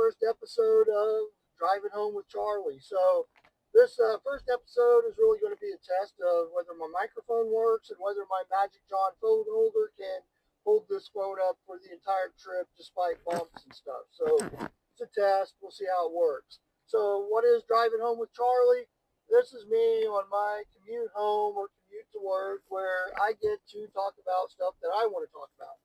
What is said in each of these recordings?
first episode of Driving Home with Charley. So, this first episode is really going to be a test of whether my microphone works and whether my Magic John phone holder can hold this phone up for the entire trip despite bumps and stuff. So, it's a test. We'll see how it works. So, what is Driving Home with Charley? This is me on my commute home or commute to work where I get to talk about stuff that I want to talk about.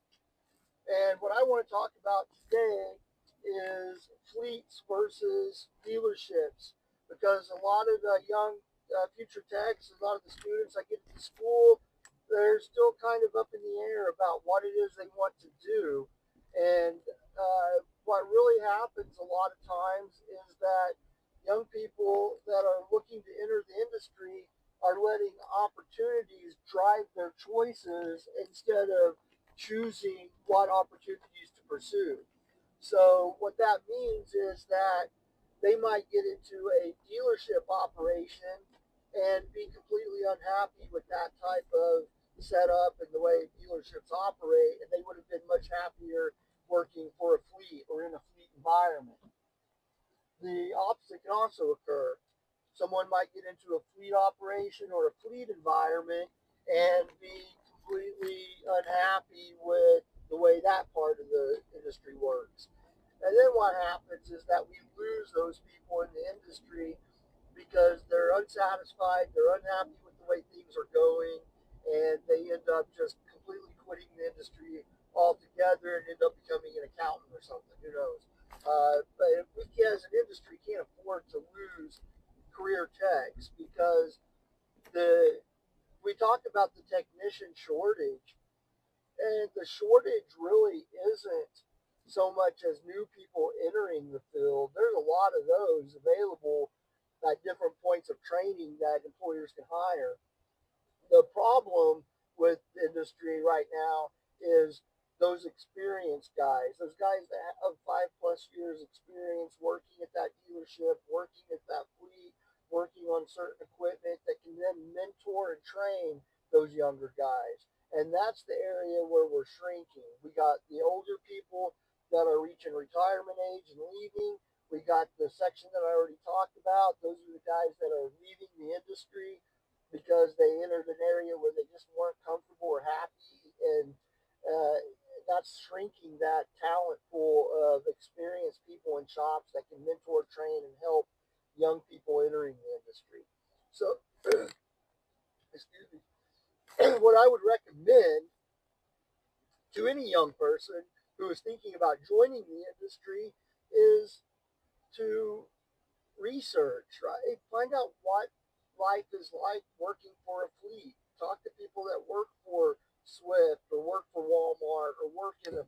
And what I want to talk about today is fleets versus dealerships because a lot of the young future techs, a lot of the students I get to school, they're still kind of up in the air about what it is they want to do. And what really happens a lot of times is that young people that are looking to enter the industry are letting opportunities drive their choices instead of choosing what opportunities to pursue. So, what that means is that they might get into a dealership operation and be completely unhappy with that type of setup and the way dealerships operate, and they would have been much happier working for a fleet or in a fleet environment. The opposite can also occur. Someone might get into a fleet operation or a fleet environment and be completely unhappy with the way that part of the industry works. And then what happens is that we lose those people in the industry because they're unsatisfied, they're unhappy with the way things are going, and they end up just completely quitting the industry altogether and end up becoming an accountant or something. Who knows? But we as an industry can't afford to lose career techs because the we talked about the technician shortage, and the shortage really isn't so much as new people entering the field. There's a lot of those available at different points of training that employers can hire. The problem with the industry right now is those experienced guys, those guys that have 5+ years experience working at that dealership, working at that fleet, working on certain equipment that can then mentor and train those younger guys. And that's the area where we're shrinking. We got the older people that are reaching retirement age and leaving. We got the section that I already talked about. Those are the guys that are leaving the industry because they entered an area where they just weren't comfortable or happy, and uh, that's shrinking that talent pool of experienced people in shops that can mentor, train, and help young people entering the industry. So, excuse me, what I would recommend to any young person who is thinking about joining the industry is to research, right? Find out what life is like working for a fleet. Talk to people that work for Swift or work for Walmart or work in a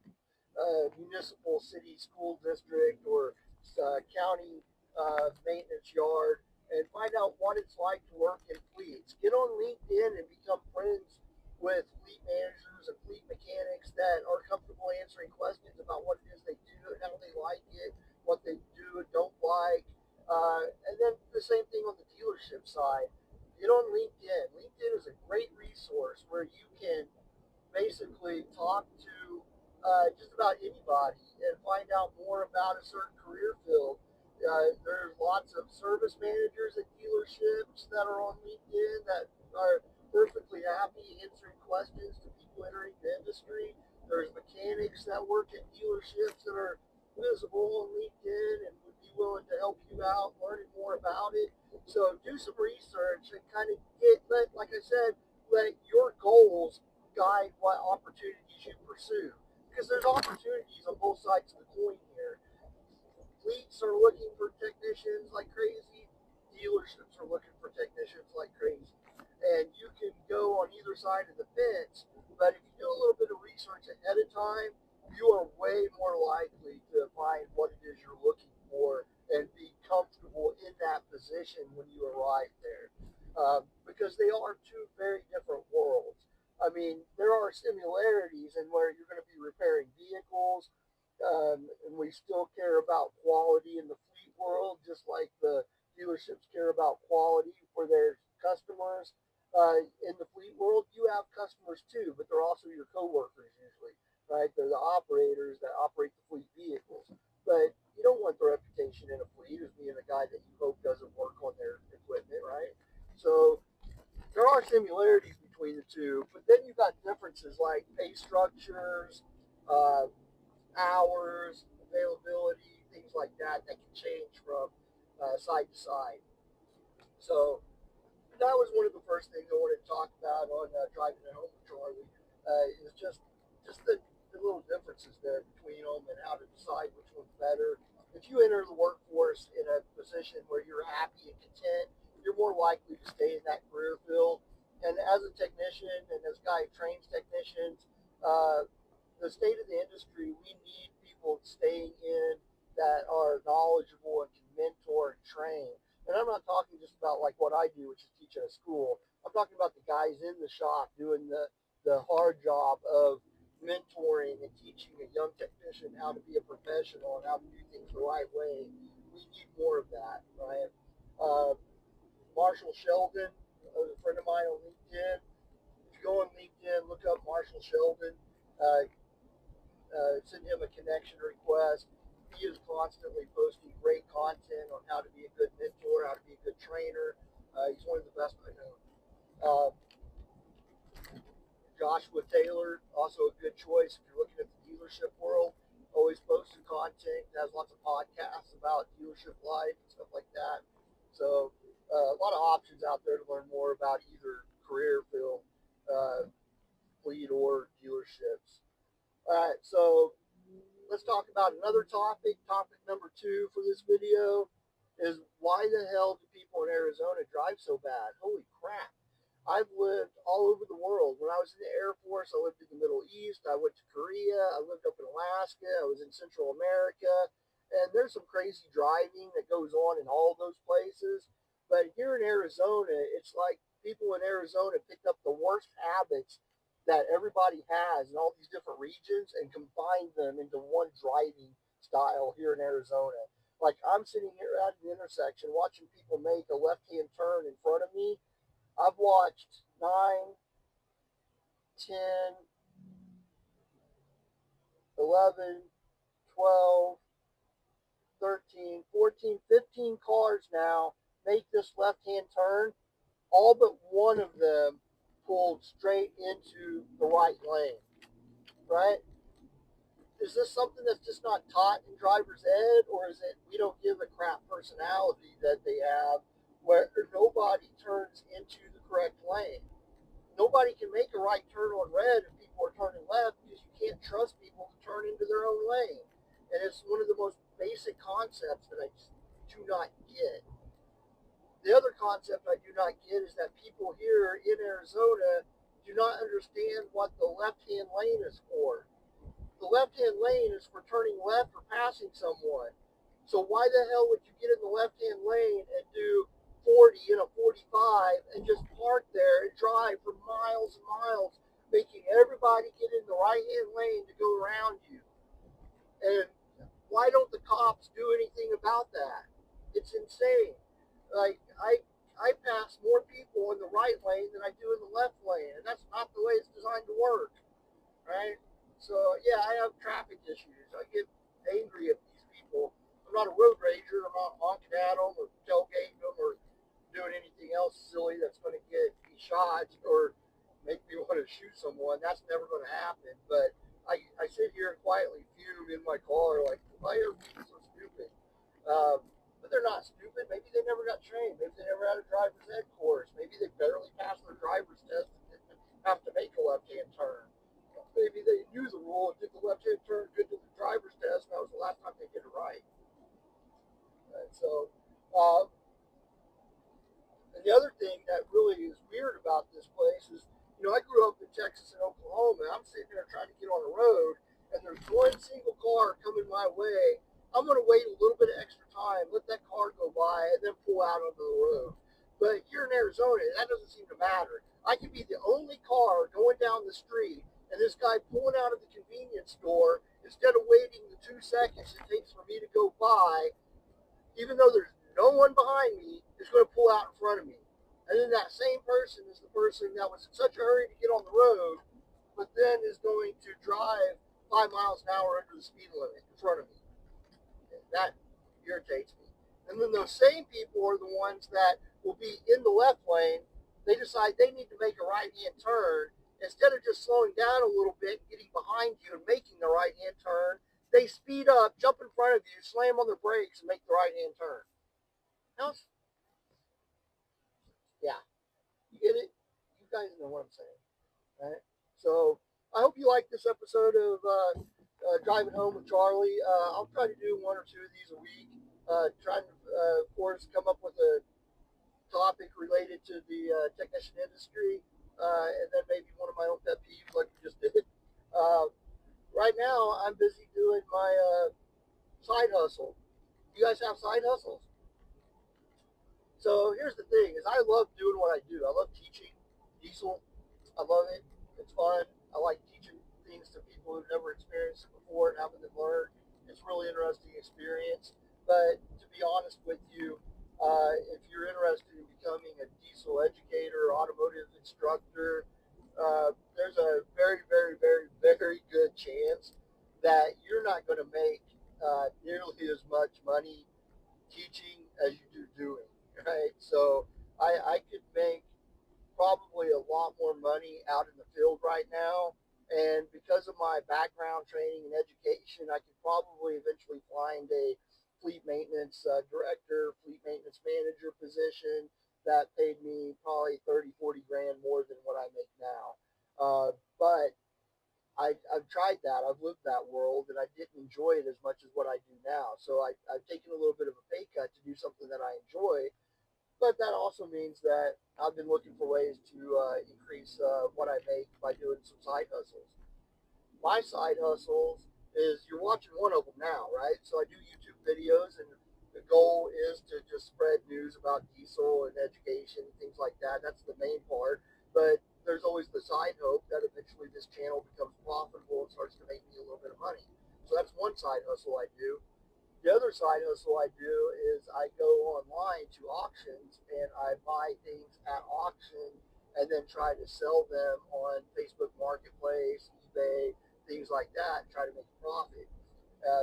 municipal city school district or county maintenance yard and find out what it's like to work in fleets. Get on LinkedIn and become friends with fleet managers and fleet mechanics that are comfortable answering questions about what it is they do and how they like it, what they do and don't like. And then the same thing on the dealership side. Get on LinkedIn. LinkedIn is a great resource where you can basically talk to just about anybody and find out more about a certain career field. There's lots of service managers at dealerships that are on LinkedIn that are perfectly happy answering questions to people entering the industry. There's mechanics that work at dealerships that are visible on LinkedIn and would be willing to help you out learning more about it. So do some research and kind of like I said, let your goals guide what opportunities you pursue. Because there's opportunities on both sides of the coin here. Fleets are looking for technicians like crazy. Dealerships are looking for technicians like crazy. And you can go on either side of the fence, but if you do a little bit of research ahead of time, you are way more likely to find what it is you're looking for and be comfortable in that position when you arrive there. Because they are two very different worlds. I mean, there are similarities in where you're going to be repairing vehicles, and we still care about quality in the fleet world, just like the dealerships care about quality for their customers. In the fleet world, you have customers too, but they're also your coworkers usually, right? They're the operators that operate the fleet vehicles. But you don't want the guy that you hope doesn't work on their equipment, right? So there are similarities between the two, but then you've got differences like pay structures, uh, hours, availability, things like that that can change from side to side. So that was one of the first things I wanted to talk about on driving at home with Charley. Is just the little differences there between them and how to decide which one's better. If you enter the workforce in a position where you're happy and content, you're more likely to stay in that career field. And as a technician and as a guy who trains technicians, the state of the industry, we need people staying in that are knowledgeable and can mentor and train. And I'm not talking just about like what I do, which is teach at a school. I'm talking about the guys in the shop doing the hard job of mentoring and teaching a young technician how to be a professional and how to do things the right way. We need more of that, right? Uh, Marshall Sheldon, a friend of mine on LinkedIn. If you go on LinkedIn, look up Marshall Sheldon. Uh, send him a connection request. He is constantly posting great content on how to be a good mentor, how to be a good trainer. He's one of the best I know. Uh, Joshua Taylor, also a good choice if you're looking at the dealership world. Always posting content, has lots of podcasts about dealership life and stuff like that. So a lot of options out there to learn more about either career field, fleet, or dealerships. All right, so let's talk about another topic. Topic number 2 for this video is why the hell do people in Arizona drive so bad? Holy crap. I've lived all over the world. When I was in the Air Force, I lived in the Middle East. I went to Korea. I lived up in Alaska. I was in Central America. And there's some crazy driving that goes on in all those places. But here in Arizona, it's like people in Arizona picked up the worst habits that everybody has in all these different regions and combined them into one driving style here in Arizona. Like I'm sitting here at an intersection watching people make a left-hand turn in front of me. I've watched 9, 10, 11, 12, 13, 14, 15 cars now make this left-hand turn. All but one of them pulled straight into the right lane, right? Is this something that's just not taught in driver's ed, or is it we don't give a crap personality that they have where nobody turns into the correct lane? Nobody can make a right turn on red if people are turning left because you can't trust people to turn into their own lane. And it's one of the most basic concepts that I just do not get. The other concept I do not get is that people here in Arizona do not understand what the left-hand lane is for. The left-hand lane is for turning left or passing someone. So why the hell would you get in the left-hand lane and do 40 in a 45 and just park there and drive for miles and miles, making everybody get in the right-hand lane to go around you? And why don't the cops do anything about that? It's insane. Like I pass more people in the right lane than I do in the left lane, and that's not the way it's designed to work, right? So yeah, I have traffic issues. I get angry at these people. I'm not a road rager. I'm not honking at them or tailgating them or doing anything else silly that's going to get me shot or make me want to shoot someone. That's never going to happen. But I sit here and quietly fume in my car like, why are people so stupid? But they're not stupid. Maybe they never got trained. Maybe they never had a driver's ed course. Maybe they barely passed their driver's test and didn't have to make a left-hand turn. Maybe they knew the rule and did the left-hand turn good to the driver's test, and that was the last time they did it right. And so, uh, and the other thing that really is weird about this place is, I grew up in Texas and Oklahoma, and I'm sitting there trying to get on the road, and there's one single car coming my way. I'm going to wait a little bit of extra time, let that car go by, and then pull out onto the road. But here in Arizona, that doesn't seem to matter. I could be the only car going down the street, and this guy pulling out of the convenience store, instead of waiting the 2 seconds it takes for me to go by, even though there's no one behind me, is going to pull out in front of me. And then that same person is the person that was in such a hurry to get on the road, but then is going to drive 5 miles an hour under the speed limit in front of me. And that irritates me. And then those same people are the ones that will be in the left lane. They decide they need to make a right hand turn. Instead of just slowing down a little bit, getting behind you and making the right hand turn, they speed up, jump in front of you, slam on their brakes, and make the right hand turn. Now, yeah, you get it? You guys know what I'm saying, right? So I hope you like this episode of Driving Home with Charlie. I'll try to do one or two of these a week. Trying to, of course, come up with a topic related to the technician industry, and then maybe one of my own pet peeves like we just did. Uh, right now, I'm busy doing my side hustle. You guys have side hustles? So here's the thing: is I love doing what I do. I love teaching diesel. I love it. It's fun. I like teaching things to people who've never experienced it before and having them learn. It's a really interesting experience. But to be honest with you, if you're interested in becoming a diesel educator, automotive instructor, there's a very, very, very, very good chance that you're not going to make nearly as much money teaching as you do doing, right? So I could make probably a lot more money out in the field right now. And because of my background training and education, I could probably eventually find a fleet maintenance director, fleet maintenance manager position that paid me probably 30, 40 grand more than what I make now. But I've tried that. I've lived that world, and I didn't enjoy it as much as what I do now. So I've taken a little bit of a pay cut to do something that I enjoy. But that also means that I've been looking for ways to increase what I make by doing some side hustles. My side hustles is you're watching one of them now, right? So I do YouTube videos, and the goal is to just spread news about diesel and education and things like that. That's the main part. But there's always the side hope that eventually this channel becomes profitable and starts to make me a little bit of money. So that's one side hustle I do. The other side hustle I do is I go online to auctions and I buy things at auction and then try to sell them on Facebook Marketplace, eBay, things like that, and try to make a profit.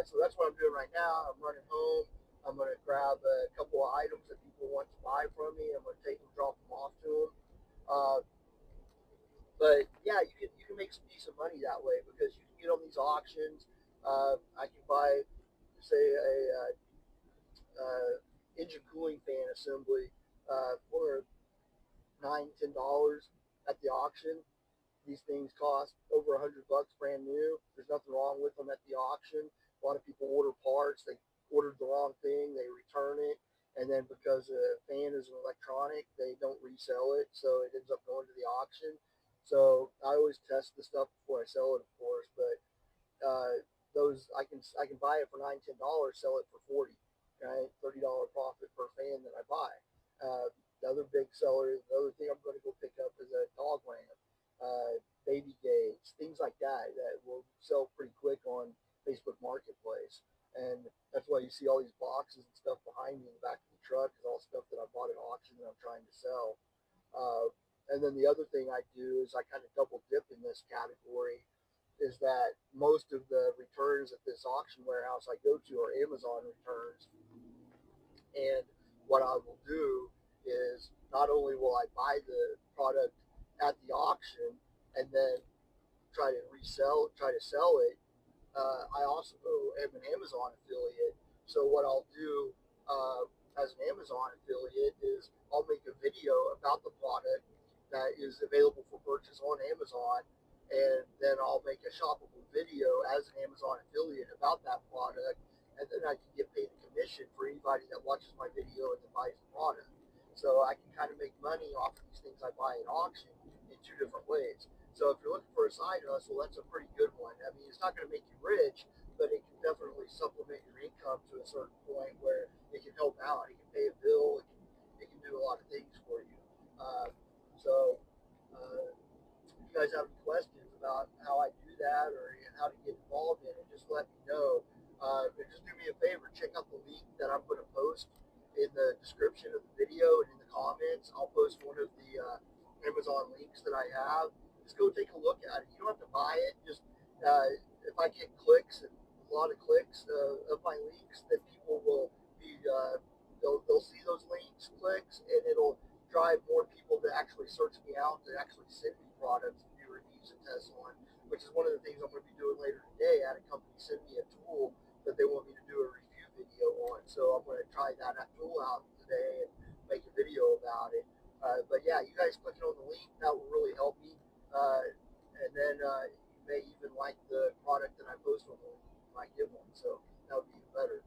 So that's what I'm doing right now. I'm running home. I'm going to grab a couple of items that people want to buy from me. I'm going to take them, drop them off to them. Uh, but yeah, you can make some decent money that way because you can get on these auctions. I can buy, say, a engine cooling fan assembly for $9, $10 at the auction. These things cost over $100 brand new. There's nothing wrong with them at the auction. A lot of people order parts. They ordered the wrong thing. They return it. And then because a fan is an electronic, they don't resell it. So it ends up going to the auction. So I always test the stuff before I sell it, of course. But those I can buy it for $9, $10, sell it for 40, right? $30 profit per fan that I buy. The other big seller, the other thing I'm going to go pick up is a dog lamp, baby gates, things like that that will sell pretty quick on Facebook Marketplace. And that's why you see all these boxes and stuff behind me in the back of the truck is all stuff that I bought at auction that I'm trying to sell. And then the other thing I do is I kind of double dip in this category is that most of the returns at this auction warehouse I go to are Amazon returns. And what I will do is not only will I buy the product at the auction and then try to sell it, I also am an Amazon affiliate. So what I'll do as an Amazon affiliate is I'll make a video about the product that is available for purchase on Amazon, and then I'll make a shoppable video as an Amazon affiliate about that product, and then I can get paid a commission for anybody that watches my video and then buys the product. So I can kind of make money off of these things I buy at auction in two different ways. So if you're looking for a side hustle, that's a pretty good one. I mean, it's not going to make you rich, but it can definitely supplement your income to a certain point where it can help out. It can pay a bill. It can do a lot of things for you. Uh, so if you guys have any questions about how I do that or how to get involved in it, just let me know. But just do me a favor, check out the link that I'm going to post in the description of the video and in the comments. I'll post one of the Amazon links that I have. Just go take a look at it. You don't have to buy it. Just if I get clicks and a lot of clicks of my links, then people will be they'll see those links, clicks, and it'll drive more people to actually search me out, to actually send me products to do reviews and tests on, which is one of the things I'm going to be doing later today. I had a company send me a tool that they want me to do a review video on, so I'm going to try that tool out today and make a video about it. But yeah, you guys clicking on the link, that will really help me. And then you may even like the product that I post on the link. You might get one, so that would be even better.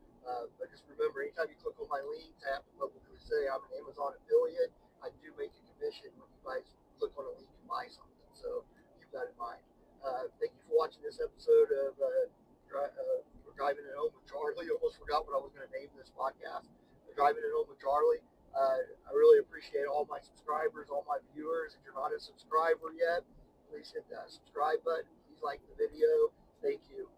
But just remember, anytime you click on my links, I have to publicly say I'm an Amazon affiliate. I do make a commission when you guys click on a link and buy something, so keep that in mind. Thank you for watching this episode of Driving It Home with Charley. Almost forgot what I was going to name this podcast. Driving It Home with Charley. I really appreciate all my subscribers, all my viewers. If you're not a subscriber yet, please hit that subscribe button. Please like the video. Thank you.